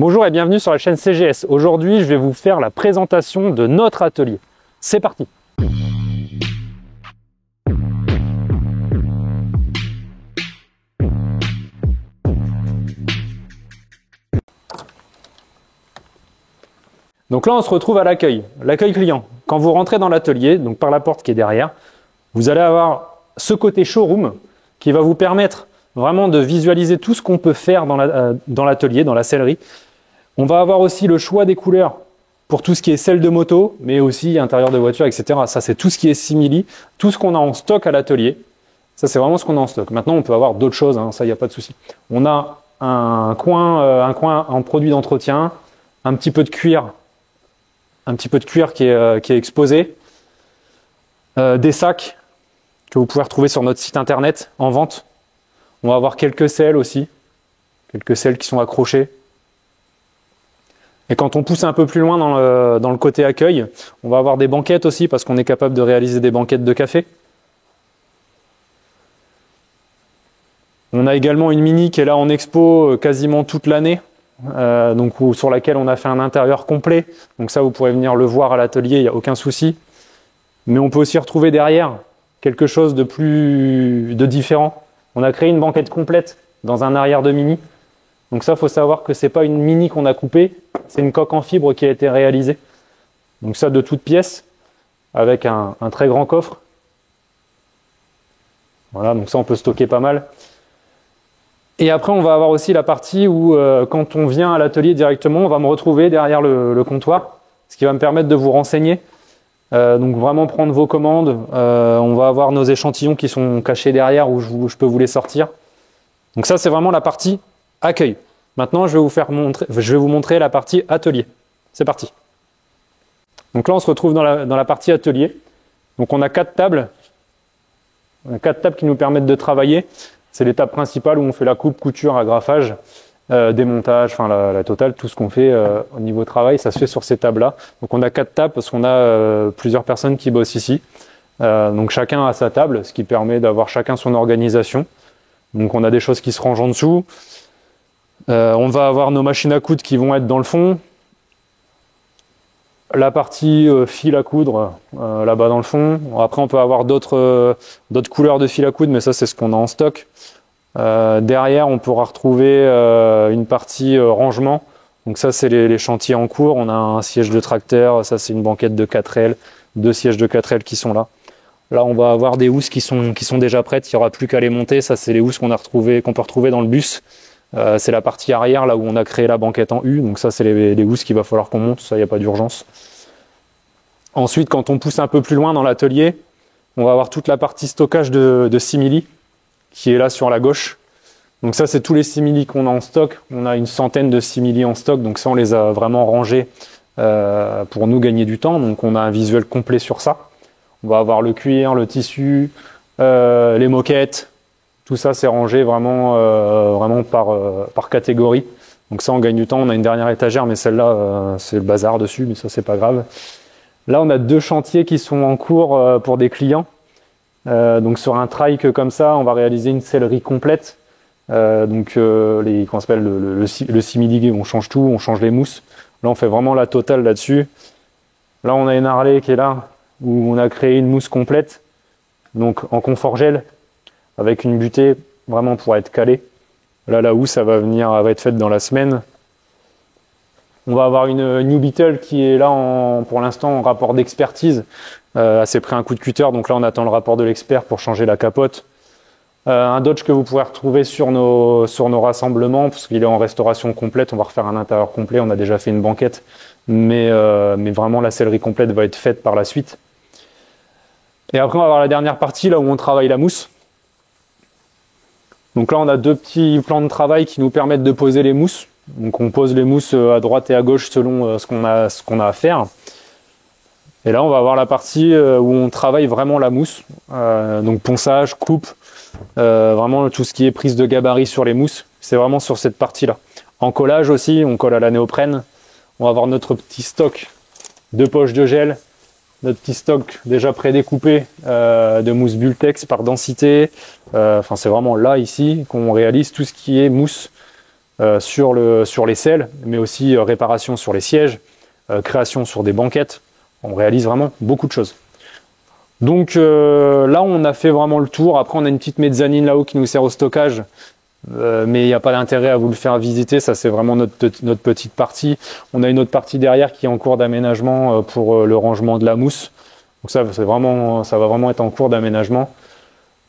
Bonjour et bienvenue sur la chaîne CGS. Aujourd'hui, je vais vous faire la présentation de notre atelier. C'est parti! Donc là, on se retrouve à l'accueil client. Quand vous rentrez dans l'atelier, donc par la porte qui est derrière, vous allez avoir ce côté showroom qui va vous permettre vraiment de visualiser tout ce qu'on peut faire dans l'atelier, dans la sellerie. On va avoir aussi le choix des couleurs pour tout ce qui est selle de moto, mais aussi intérieur de voiture, etc. Ça, c'est tout ce qui est simili, tout ce qu'on a en stock à l'atelier. Ça, c'est vraiment ce qu'on a en stock. Maintenant, on peut avoir d'autres choses, hein, ça, il n'y a pas de souci. On a un coin en produit d'entretien, un petit peu de cuir qui est exposé, des sacs que vous pouvez retrouver sur notre site internet en vente. On va avoir quelques selles aussi, quelques selles qui sont accrochées. Et quand on pousse un peu plus loin dans le côté accueil, on va avoir des banquettes aussi parce qu'on est capable de réaliser des banquettes de café. On a également une mini qui est là en expo quasiment toute l'année, sur laquelle on a fait un intérieur complet. Donc ça, vous pourrez venir le voir à l'atelier, il n'y a aucun souci. Mais on peut aussi retrouver derrière quelque chose de différent. On a créé une banquette complète dans un arrière de mini. Donc ça, il faut savoir que ce n'est pas une mini qu'on a coupée, c'est une coque en fibre qui a été réalisée. Donc ça, de toutes pièces, avec un très grand coffre. Voilà, donc ça, on peut stocker pas mal. Et après, on va avoir aussi la partie où, quand on vient à l'atelier directement, on va me retrouver derrière le comptoir, ce qui va me permettre de vous renseigner. Donc vraiment prendre vos commandes. On va avoir nos échantillons qui sont cachés derrière où je peux vous les sortir. Donc ça, c'est vraiment la partie accueil. Maintenant, je vais vous montrer la partie atelier. C'est parti. Donc là, on se retrouve dans la partie atelier. Donc on a 4 tables. On a 4 tables qui nous permettent de travailler. C'est l'étape principale où on fait la coupe, couture, agrafage, démontage, enfin la totale, tout ce qu'on fait au niveau travail, ça se fait sur ces tables-là. Donc on a 4 tables parce qu'on a plusieurs personnes qui bossent ici. Donc chacun a sa table, ce qui permet d'avoir chacun son organisation. Donc on a des choses qui se rangent en dessous. On va avoir nos machines à coudre qui vont être dans le fond. La partie fil à coudre là-bas dans le fond. Après, on peut avoir d'autres couleurs de fil à coudre, mais ça, c'est ce qu'on a en stock. Derrière, on pourra retrouver une partie rangement. Donc ça, c'est les chantiers en cours. On a un siège de tracteur. Ça, c'est une banquette de 4L. 2 sièges de 4L qui sont là. Là, on va avoir des housses qui sont déjà prêtes. Il n'y aura plus qu'à les monter. Ça, c'est les housses qu'on peut retrouver dans le bus. C'est la partie arrière, là où on a créé la banquette en U. Donc ça, c'est les housses qu'il va falloir qu'on monte. Ça, il n'y a pas d'urgence. Ensuite, quand on pousse un peu plus loin dans l'atelier, on va avoir toute la partie stockage de simili qui est là sur la gauche. Donc ça, c'est tous les simili qu'on a en stock. On a une centaine de simili en stock. Donc ça, on les a vraiment rangés pour nous gagner du temps. Donc on a un visuel complet sur ça. On va avoir le cuir, le tissu, les moquettes. Tout ça, c'est rangé vraiment par catégorie. Donc ça, on gagne du temps. On a une dernière étagère, mais celle-là, c'est le bazar dessus, mais ça, c'est pas grave. Là, on a 2 chantiers qui sont en cours pour des clients. Donc sur un trike comme ça, on va réaliser une sellerie complète. Comment ça s'appelle, le simili, on change tout, on change les mousses. Là, on fait vraiment la totale là-dessus. Là, on a une Harley qui est là, où on a créé une mousse complète, donc en confort gel, avec une butée vraiment pour être calé. Là, la housse, va être faite dans la semaine. On va avoir une New Beetle qui est là pour l'instant en rapport d'expertise. Elle s'est pris un coup de cutter, donc là on attend le rapport de l'expert pour changer la capote. Un Dodge que vous pourrez retrouver sur nos rassemblements, parce qu'il est en restauration complète. On va refaire un intérieur complet, on a déjà fait une banquette, mais vraiment la sellerie complète va être faite par la suite. Et après on va avoir la dernière partie là où on travaille la mousse. Donc là on a 2 petits plans de travail qui nous permettent de poser les mousses. Donc on pose les mousses à droite et à gauche selon ce qu'on a à faire. Et là on va avoir la partie où on travaille vraiment la mousse. Donc ponçage, coupe, vraiment tout ce qui est prise de gabarit sur les mousses. C'est vraiment sur cette partie-là. En collage aussi, on colle à la néoprène. On va avoir notre petit stock de poches de gel. Notre petit stock déjà prédécoupé de mousse Bultex par densité. C'est vraiment là, ici, qu'on réalise tout ce qui est mousse sur les selles, mais aussi réparation sur les sièges, création sur des banquettes. On réalise vraiment beaucoup de choses. Donc là, on a fait vraiment le tour. Après, on a une petite mezzanine là-haut qui nous sert au stockage. Mais il n'y a pas d'intérêt à vous le faire visiter, ça c'est vraiment notre petite partie. On a une autre partie derrière qui est en cours d'aménagement pour le rangement de la mousse. Donc ça va vraiment être en cours d'aménagement.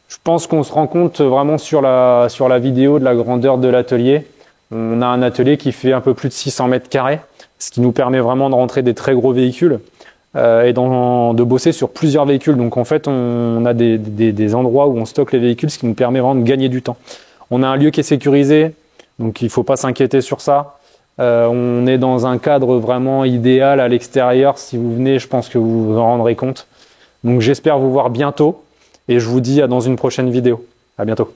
Je pense qu'on se rend compte vraiment sur la vidéo de la grandeur de l'atelier. On a un atelier qui fait un peu plus de 600 mètres carrés, ce qui nous permet vraiment de rentrer des très gros véhicules et de bosser sur plusieurs véhicules. Donc en fait, on a des endroits où on stocke les véhicules, ce qui nous permet vraiment de gagner du temps. On a un lieu qui est sécurisé, donc il ne faut pas s'inquiéter sur ça. On est dans un cadre vraiment idéal à l'extérieur. Si vous venez, je pense que vous vous en rendrez compte. Donc j'espère vous voir bientôt et je vous dis à dans une prochaine vidéo. À bientôt.